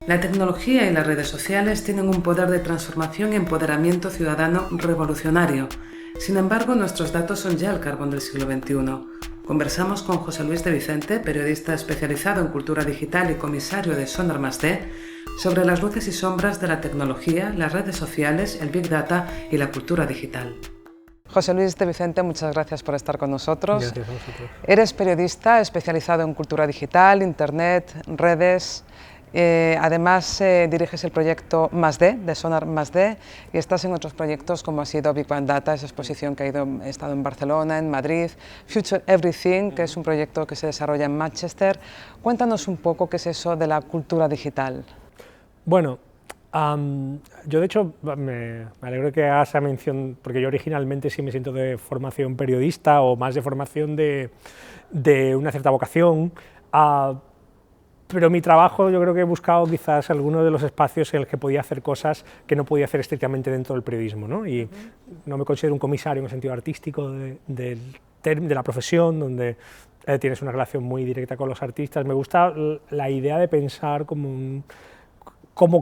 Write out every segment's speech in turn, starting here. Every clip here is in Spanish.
La tecnología y las redes sociales tienen un poder de transformación y empoderamiento ciudadano revolucionario. Sin embargo, nuestros datos son ya el carbón del siglo XXI. Conversamos con José Luis de Vicente, periodista especializado en cultura digital y comisario de Sonar +D, sobre las luces y sombras de la tecnología, las redes sociales, el Big Data y la cultura digital. José Luis de Vicente, muchas gracias por estar con nosotros. Gracias a vosotros. Eres periodista especializado en cultura digital, internet, redes. Además, diriges el proyecto +D, de Sonar +D, y estás en otros proyectos como ha sido Big Bang Data, esa exposición que ha estado en Barcelona, en Madrid, Future Everything, que es un proyecto que se desarrolla en Manchester. Cuéntanos un poco qué es eso de la cultura digital. Bueno, yo de hecho me alegro que hagas esa mención, porque yo originalmente sí me siento de formación periodista o más de formación de una cierta vocación, pero mi trabajo yo creo que he buscado quizás alguno de los espacios en los que podía hacer cosas que no podía hacer estrictamente dentro del periodismo, ¿no? Y no me considero un comisario en el sentido artístico de la profesión, donde tienes una relación muy directa con los artistas. Me gusta la idea de pensar como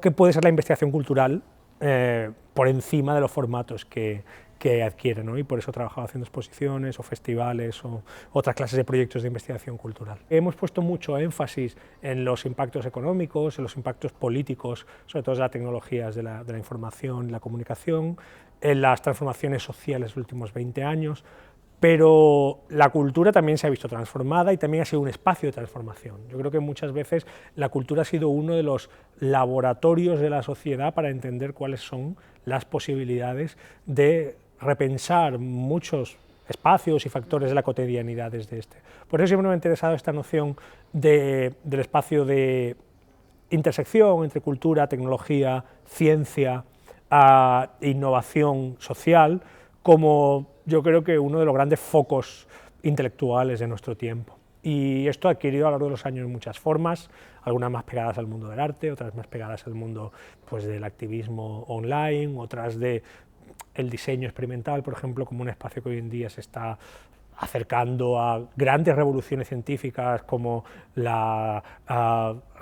qué puede ser la investigación cultural por encima de los formatos que adquiere, ¿no? Y por eso he trabajado haciendo exposiciones o festivales o otras clases de proyectos de investigación cultural. Hemos puesto mucho énfasis en los impactos económicos, en los impactos políticos, sobre todo de las tecnologías de la información y la comunicación, en las transformaciones sociales de los últimos 20 años, pero la cultura también se ha visto transformada y también ha sido un espacio de transformación. Yo creo que muchas veces la cultura ha sido uno de los laboratorios de la sociedad para entender cuáles son las posibilidades de repensar muchos espacios y factores de la cotidianidad desde este. Por eso siempre me ha interesado esta noción del espacio de intersección entre cultura, tecnología, ciencia, innovación social, como yo creo que uno de los grandes focos intelectuales de nuestro tiempo. Y esto ha adquirido a lo largo de los años muchas formas, algunas más pegadas al mundo del arte, otras más pegadas al mundo pues, del activismo online, otras del diseño experimental, por ejemplo, como un espacio que hoy en día se está acercando a grandes revoluciones científicas como la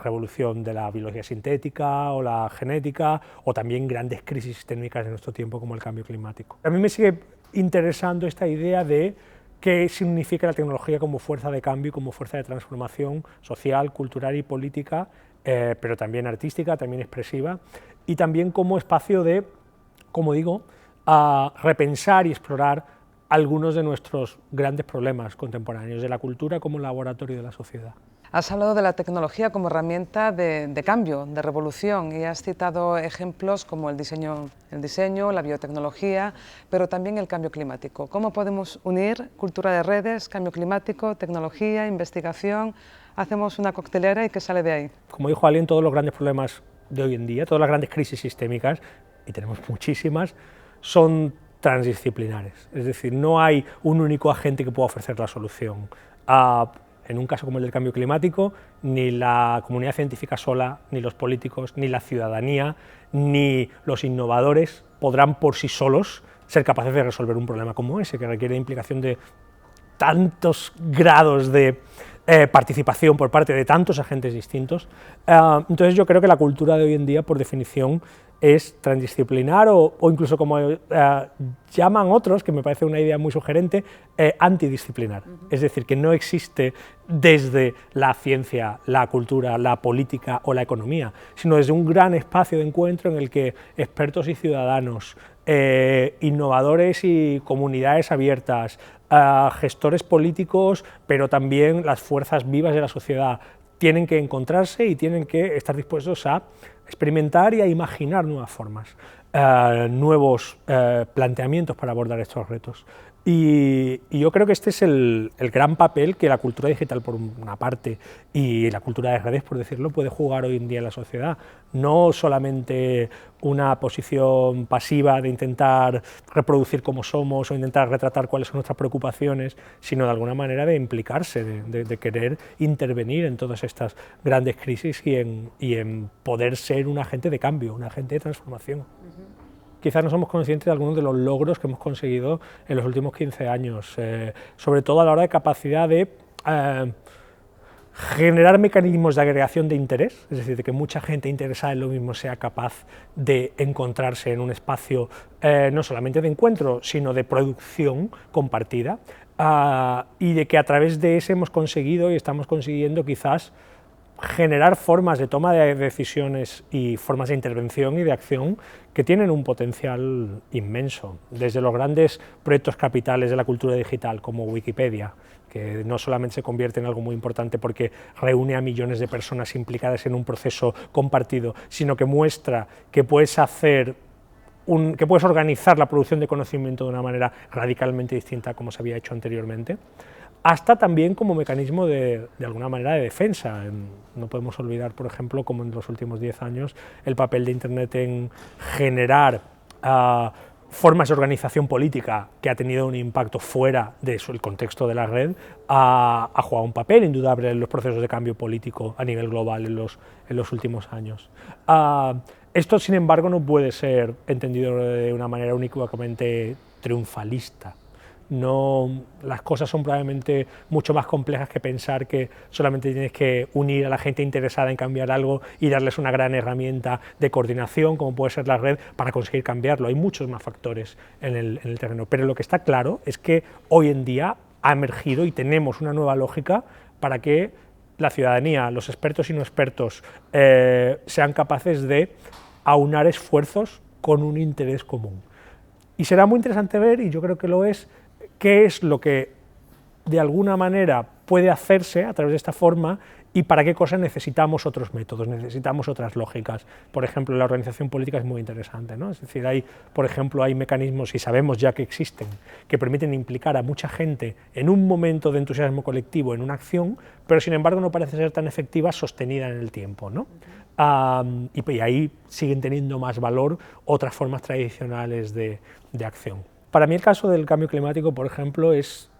revolución de la biología sintética o la genética, o también grandes crisis sistémicas de nuestro tiempo como el cambio climático. A mí me sigue interesando esta idea de qué significa la tecnología como fuerza de cambio, como fuerza de transformación social, cultural y política, pero también artística, también expresiva, y también como espacio de, como digo, repensar y explorar algunos de nuestros grandes problemas contemporáneos, de la cultura como laboratorio de la sociedad. Has hablado de la tecnología como herramienta de cambio, de revolución, y has citado ejemplos como el diseño, la biotecnología, pero también el cambio climático. ¿Cómo podemos unir cultura de redes, cambio climático, tecnología, investigación? Hacemos una coctelera y ¿qué sale de ahí? Como dijo alguien, todos los grandes problemas de hoy en día, todas las grandes crisis sistémicas, y tenemos muchísimas, son transdisciplinares, es decir, no hay un único agente que pueda ofrecer la solución. En un caso como el del cambio climático, ni la comunidad científica sola, ni los políticos, ni la ciudadanía, ni los innovadores podrán por sí solos ser capaces de resolver un problema como ese, que requiere implicación de tantos grados de participación por parte de tantos agentes distintos. Entonces yo creo que la cultura de hoy en día, por definición, es transdisciplinar o incluso, como llaman otros, que me parece una idea muy sugerente, antidisciplinar. Es decir, que no existe desde la ciencia, la cultura, la política o la economía, sino desde un gran espacio de encuentro en el que expertos y ciudadanos, innovadores y comunidades abiertas, gestores políticos, pero también las fuerzas vivas de la sociedad, tienen que encontrarse y tienen que estar dispuestos a experimentar y a imaginar nuevas formas, nuevos planteamientos para abordar estos retos. Y yo creo que este es el gran papel que la cultura digital, por una parte, y la cultura de redes, por decirlo, puede jugar hoy en día en la sociedad. No solamente una posición pasiva de intentar reproducir cómo somos o intentar retratar cuáles son nuestras preocupaciones, sino de alguna manera de implicarse, de querer intervenir en todas estas grandes crisis y en poder ser un agente de cambio, un agente de transformación. Quizás no somos conscientes de algunos de los logros que hemos conseguido en los últimos 15 años, sobre todo a la hora de capacidad de generar mecanismos de agregación de interés, es decir, de que mucha gente interesada en lo mismo sea capaz de encontrarse en un espacio no solamente de encuentro, sino de producción compartida, y de que a través de ese hemos conseguido y estamos consiguiendo quizás generar formas de toma de decisiones y formas de intervención y de acción que tienen un potencial inmenso, desde los grandes proyectos capitales de la cultura digital como Wikipedia, que no solamente se convierte en algo muy importante porque reúne a millones de personas implicadas en un proceso compartido, sino que muestra que puedes que puedes organizar la producción de conocimiento de una manera radicalmente distinta a como se había hecho anteriormente, hasta también como mecanismo de alguna manera de defensa. No podemos olvidar, por ejemplo, como en los últimos 10 años, el papel de Internet en generar formas de organización política que ha tenido un impacto fuera del contexto de la red, ha jugado un papel indudable en los procesos de cambio político a nivel global en los últimos años. Esto, sin embargo, no puede ser entendido de una manera uníquamente triunfalista. No, las cosas son probablemente mucho más complejas que pensar que solamente tienes que unir a la gente interesada en cambiar algo y darles una gran herramienta de coordinación, como puede ser la red, para conseguir cambiarlo. Hay muchos más factores en el terreno, pero lo que está claro es que hoy en día ha emergido y tenemos una nueva lógica para que la ciudadanía, los expertos y no expertos, sean capaces de aunar esfuerzos con un interés común. Y será muy interesante ver, y yo creo que lo es, qué es lo que de alguna manera puede hacerse a través de esta forma y para qué cosas necesitamos otros métodos, necesitamos otras lógicas. Por ejemplo, la organización política es muy interesante, ¿no? Es decir, por ejemplo, hay mecanismos, y sabemos ya que existen, que permiten implicar a mucha gente en un momento de entusiasmo colectivo en una acción, pero sin embargo no parece ser tan efectiva sostenida en el tiempo, ¿no? Y ahí siguen teniendo más valor otras formas tradicionales de acción. Para mí el caso del cambio climático, por ejemplo, es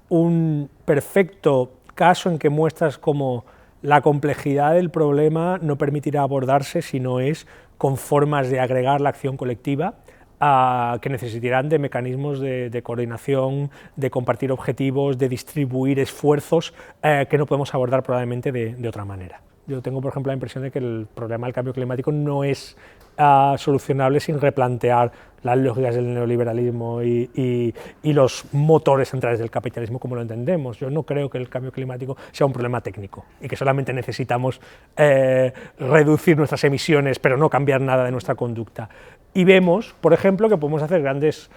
un perfecto caso en que muestras cómo la complejidad del problema no permitirá abordarse si no es con formas de agregar la acción colectiva, que necesitarán de mecanismos de coordinación, de compartir objetivos, de distribuir esfuerzos que no podemos abordar probablemente de otra manera. Yo tengo, por ejemplo, la impresión de que el problema del cambio climático no es solucionable sin replantear las lógicas del neoliberalismo y los motores centrales del capitalismo como lo entendemos. Yo no creo que el cambio climático sea un problema técnico y que solamente necesitamos reducir nuestras emisiones pero no cambiar nada de nuestra conducta. Y vemos, por ejemplo, que podemos hacer grandes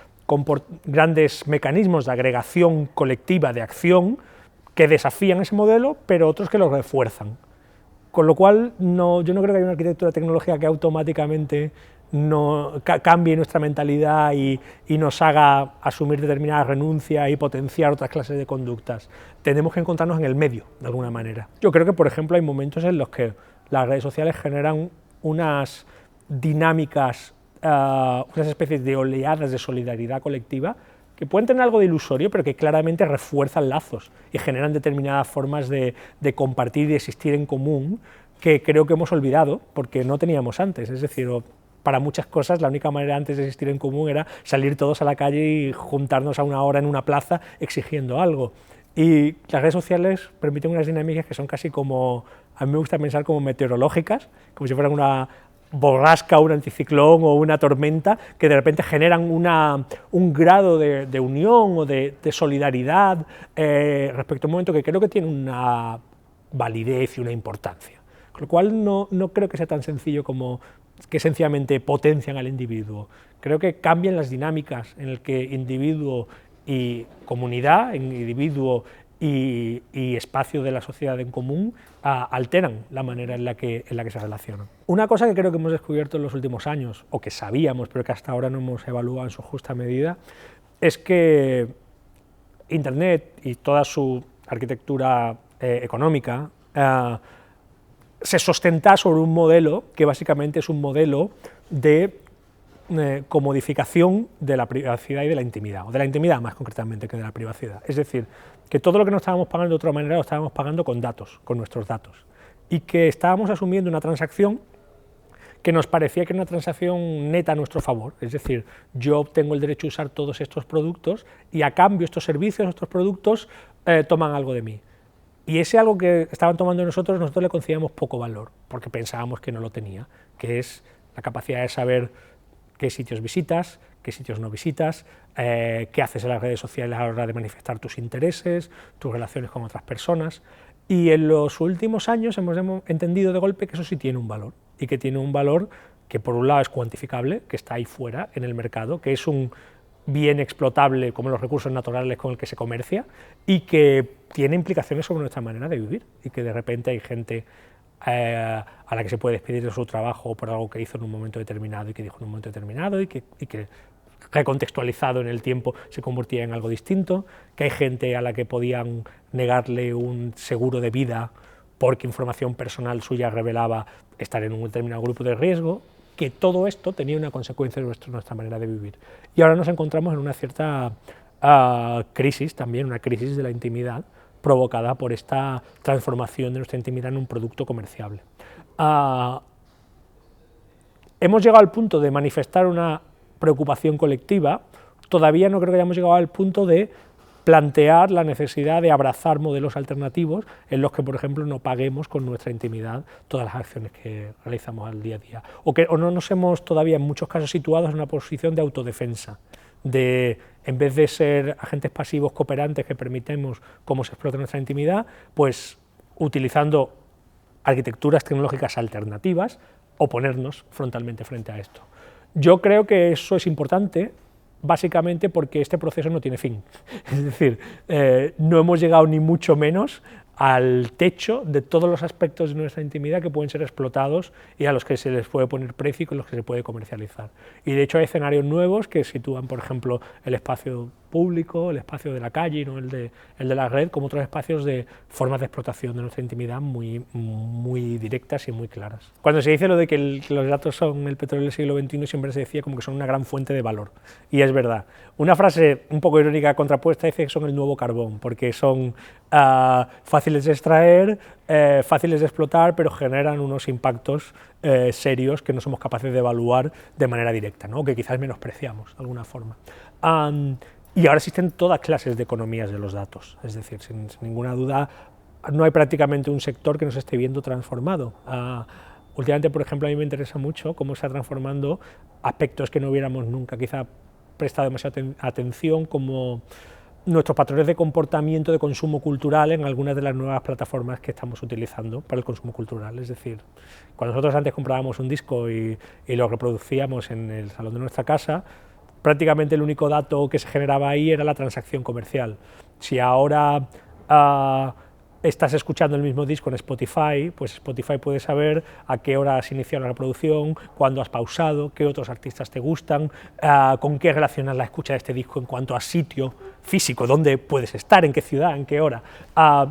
mecanismos de agregación colectiva de acción que desafían ese modelo, pero otros que lo refuerzan. Con lo cual, yo no creo que haya una arquitectura tecnológica que automáticamente cambie nuestra mentalidad y nos haga asumir determinadas renuncias y potenciar otras clases de conductas. Tenemos que encontrarnos en el medio, de alguna manera. Yo creo que, por ejemplo, hay momentos en los que las redes sociales generan unas dinámicas, unas especies de oleadas de solidaridad colectiva que pueden tener algo de ilusorio, pero que claramente refuerzan lazos y generan determinadas formas de compartir y de existir en común que creo que hemos olvidado porque no teníamos antes. Es decir, para muchas cosas la única manera antes de existir en común era salir todos a la calle y juntarnos a una hora en una plaza exigiendo algo. Y las redes sociales permiten unas dinámicas que son casi como, a mí me gusta pensar como meteorológicas, como si fueran una borrasca, un anticiclón o una tormenta que de repente generan un grado de unión o de solidaridad respecto a un momento que creo que tiene una validez y una importancia. Con lo cual no creo que sea tan sencillo como que sencillamente potencian al individuo. Creo que cambian las dinámicas en el que individuo y comunidad, en individuo y espacio de la sociedad en común alteran la manera en la que se relacionan. Una cosa que creo que hemos descubierto en los últimos años, o que sabíamos pero que hasta ahora no hemos evaluado en su justa medida, es que Internet y toda su arquitectura económica se sustenta sobre un modelo que básicamente es un modelo de comodificación de la privacidad y de la intimidad, o de la intimidad más concretamente que de la privacidad. Es decir, que todo lo que no estábamos pagando de otra manera lo estábamos pagando con datos, con nuestros datos, y que estábamos asumiendo una transacción que nos parecía que era una transacción neta a nuestro favor, es decir, yo tengo el derecho a usar todos estos productos y a cambio estos servicios, estos productos toman algo de mí. Y ese algo que estaban tomando nosotros le concedíamos poco valor, porque pensábamos que no lo tenía, que es la capacidad de saber qué sitios visitas, qué sitios no visitas, qué haces en las redes sociales a la hora de manifestar tus intereses, tus relaciones con otras personas. Y en los últimos años hemos entendido de golpe que eso sí tiene un valor, y que tiene un valor que por un lado es cuantificable, que está ahí fuera en el mercado, que es un bien explotable como los recursos naturales con el que se comercia, y que tiene implicaciones sobre nuestra manera de vivir, y que de repente hay gente a la que se puede despedir de su trabajo por algo que hizo en un momento determinado y que dijo en un momento determinado, y que recontextualizado en el tiempo se convertía en algo distinto, que hay gente a la que podían negarle un seguro de vida porque información personal suya revelaba estar en un determinado grupo de riesgo, que todo esto tenía una consecuencia en nuestra manera de vivir. Y ahora nos encontramos en una cierta crisis, también una crisis de la intimidad, provocada por esta transformación de nuestra intimidad en un producto comerciable. Hemos llegado al punto de manifestar una preocupación colectiva, todavía no creo que hayamos llegado al punto de plantear la necesidad de abrazar modelos alternativos en los que, por ejemplo, no paguemos con nuestra intimidad todas las acciones que realizamos al día a día, o no nos hemos todavía en muchos casos situados en una posición de autodefensa, de, en vez de ser agentes pasivos cooperantes que permitemos cómo se explota nuestra intimidad, pues utilizando arquitecturas tecnológicas alternativas, oponernos frontalmente frente a esto. Yo creo que eso es importante, básicamente porque este proceso no tiene fin. Es decir, no hemos llegado ni mucho menos al techo de todos los aspectos de nuestra intimidad que pueden ser explotados y a los que se les puede poner precio y con los que se puede comercializar. Y de hecho hay escenarios nuevos que sitúan, por ejemplo, el espacio público, el espacio de la calle, ¿no? el de la red, como otros espacios de formas de explotación de nuestra intimidad muy directas y muy claras. Cuando se dice lo de que los datos son el petróleo del siglo XXI, siempre se decía como que son una gran fuente de valor, y es verdad. Una frase un poco irónica contrapuesta dice que son el nuevo carbón, porque son fáciles de extraer, fáciles de explotar, pero generan unos impactos serios que no somos capaces de evaluar de manera directa, ¿no? Que quizás menospreciamos de alguna forma. Y ahora existen todas clases de economías de los datos, es decir, sin ninguna duda no hay prácticamente un sector que no se esté viendo transformado. Últimamente, por ejemplo, a mí me interesa mucho cómo se está transformando aspectos que no hubiéramos nunca quizá prestado demasiada atención, como nuestros patrones de comportamiento de consumo cultural en algunas de las nuevas plataformas que estamos utilizando para el consumo cultural. Es decir, cuando nosotros antes comprábamos un disco y lo reproducíamos en el salón de nuestra casa, prácticamente el único dato que se generaba ahí era la transacción comercial. Si ahora estás escuchando el mismo disco en Spotify, pues Spotify puede saber a qué hora has iniciado la reproducción, cuándo has pausado, qué otros artistas te gustan, con qué relacionas la escucha de este disco en cuanto a sitio físico, dónde puedes estar, en qué ciudad, en qué hora,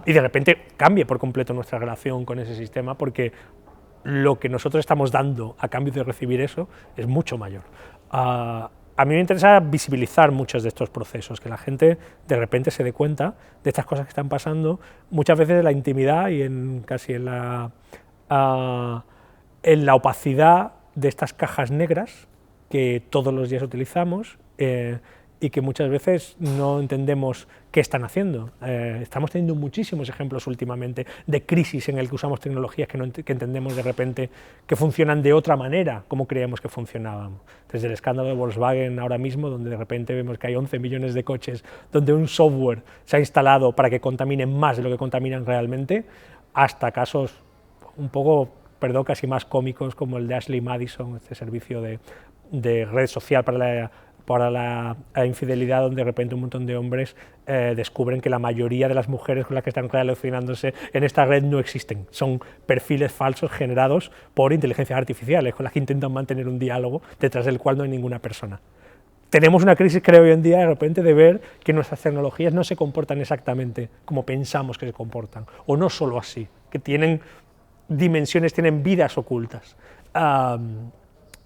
y de repente cambia por completo nuestra relación con ese sistema, porque lo que nosotros estamos dando a cambio de recibir eso es mucho mayor. A mí me interesa visibilizar muchos de estos procesos, que la gente de repente se dé cuenta de estas cosas que están pasando, muchas veces en la intimidad y casi en la opacidad de estas cajas negras que todos los días utilizamos y que muchas veces no entendemos qué están haciendo. Estamos teniendo muchísimos ejemplos últimamente de crisis en el que usamos tecnologías que entendemos de repente que funcionan de otra manera como creíamos que funcionaban. Desde el escándalo de Volkswagen ahora mismo, donde de repente vemos que hay 11 millones de coches donde un software se ha instalado para que contaminen más de lo que contaminan realmente, hasta casos un poco, perdón, casi más cómicos como el de Ashley Madison, este servicio de red social para la infidelidad, donde de repente un montón de hombres descubren que la mayoría de las mujeres con las que están relacionándose en esta red no existen, son perfiles falsos generados por inteligencias artificiales con las que intentan mantener un diálogo detrás del cual no hay ninguna persona. Tenemos una crisis, creo, hoy en día de repente de ver que nuestras tecnologías no se comportan exactamente como pensamos que se comportan, o no solo así, que tienen dimensiones, tienen vidas ocultas.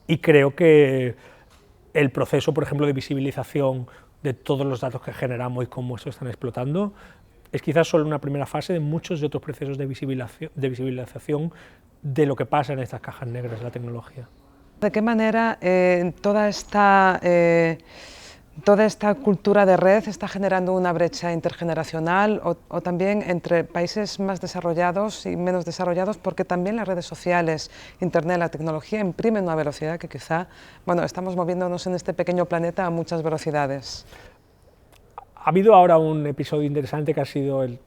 Y creo que el proceso, por ejemplo, de visibilización de todos los datos que generamos y cómo se están explotando es quizás solo una primera fase de muchos de otros procesos de visibilización de lo que pasa en estas cajas negras de la tecnología. ¿De qué manera toda esta ¿Toda esta cultura de red está generando una brecha intergeneracional o también entre países más desarrollados y menos desarrollados? Porque también las redes sociales, Internet, la tecnología imprimen una velocidad que quizá, bueno, estamos moviéndonos en este pequeño planeta a muchas velocidades. Ha habido ahora un episodio interesante que ha sido en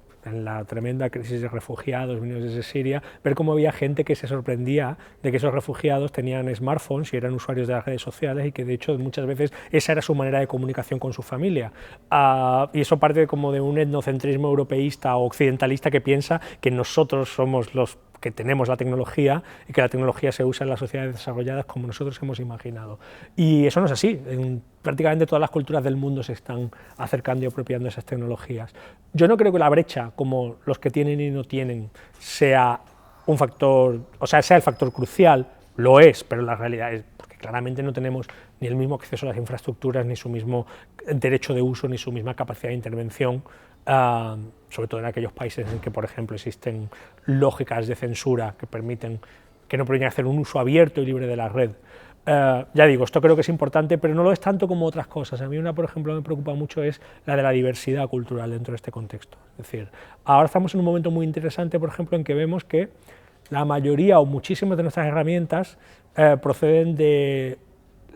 la tremenda crisis de refugiados venidos desde Siria, ver cómo había gente que se sorprendía de que esos refugiados tenían smartphones y eran usuarios de las redes sociales y que de hecho muchas veces esa era su manera de comunicación con su familia. Y eso parte como de un etnocentrismo europeísta o occidentalista que piensa que nosotros somos los que tenemos la tecnología y que la tecnología se usa en las sociedades desarrolladas como nosotros hemos imaginado. Y eso no es así. Prácticamente todas las culturas del mundo se están acercando y apropiando esas tecnologías. Yo no creo que la brecha, como los que tienen y no tienen, sea un factor, o sea, sea el factor crucial, lo es, pero la realidad es porque claramente no tenemos ni el mismo acceso a las infraestructuras, ni su mismo derecho de uso, ni su misma capacidad de intervención, sobre todo en aquellos países en que, por ejemplo, existen lógicas de censura que permiten que no pueden hacer un uso abierto y libre de la red. Ya digo, esto creo que es importante, pero no lo es tanto como otras cosas. A mí una, por ejemplo, me preocupa mucho es la de la diversidad cultural dentro de este contexto. Es decir, ahora estamos en un momento muy interesante, por ejemplo, en que vemos que la mayoría o muchísimas de nuestras herramientas proceden de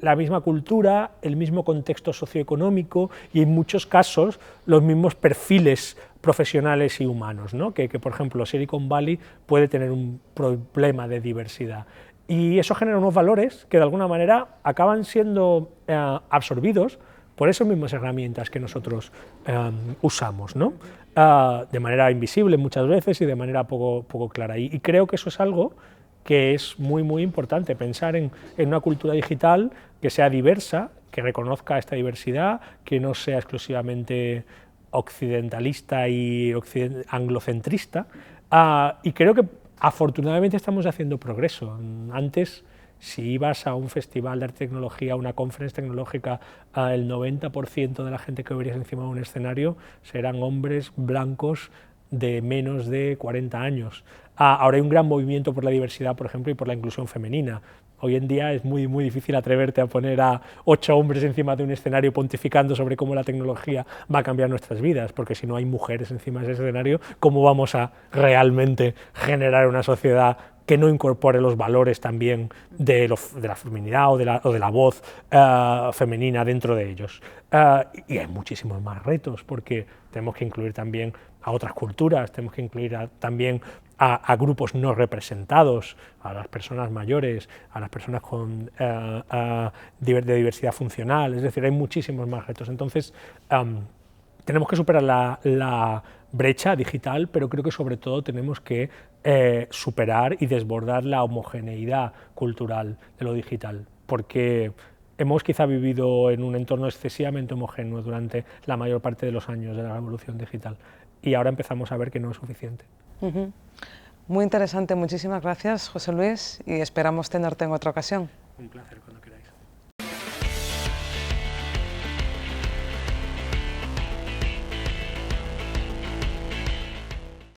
la misma cultura, el mismo contexto socioeconómico y en muchos casos los mismos perfiles profesionales y humanos, ¿no? que por ejemplo Silicon Valley puede tener un problema de diversidad. Y eso genera unos valores que de alguna manera acaban siendo absorbidos por esas mismas herramientas que nosotros usamos, ¿no? De manera invisible muchas veces y de manera poco clara. Y creo que eso es algo que es muy importante, pensar en una cultura digital que sea diversa, que reconozca esta diversidad, que no sea exclusivamente occidentalista y anglocentrista, y creo que afortunadamente estamos haciendo progreso. Antes, si ibas a un festival de arte y tecnología, a una conferencia tecnológica, el 90% de la gente que verías encima de un escenario serán hombres blancos de menos de 40 años. Ahora hay un gran movimiento por la diversidad, por ejemplo, y por la inclusión femenina. Hoy en día es muy difícil atreverte a poner a 8 hombres encima de un escenario pontificando sobre cómo la tecnología va a cambiar nuestras vidas, porque si no hay mujeres encima de ese escenario, ¿cómo vamos a realmente generar una sociedad que no incorpore los valores también de la feminidad o de la voz femenina dentro de ellos? Y hay muchísimos más retos, porque tenemos que incluir también a otras culturas, tenemos que incluir también a grupos no representados, a las personas mayores, a las personas de diversidad funcional, es decir, hay muchísimos más retos. Entonces, tenemos que superar la brecha digital, pero creo que sobre todo tenemos que superar y desbordar la homogeneidad cultural de lo digital, porque hemos quizá vivido en un entorno excesivamente homogéneo durante la mayor parte de los años de la revolución digital y ahora empezamos a ver que no es suficiente. Muy interesante, muchísimas gracias, José Luis, y esperamos tenerte en otra ocasión. Un placer, cuando queráis.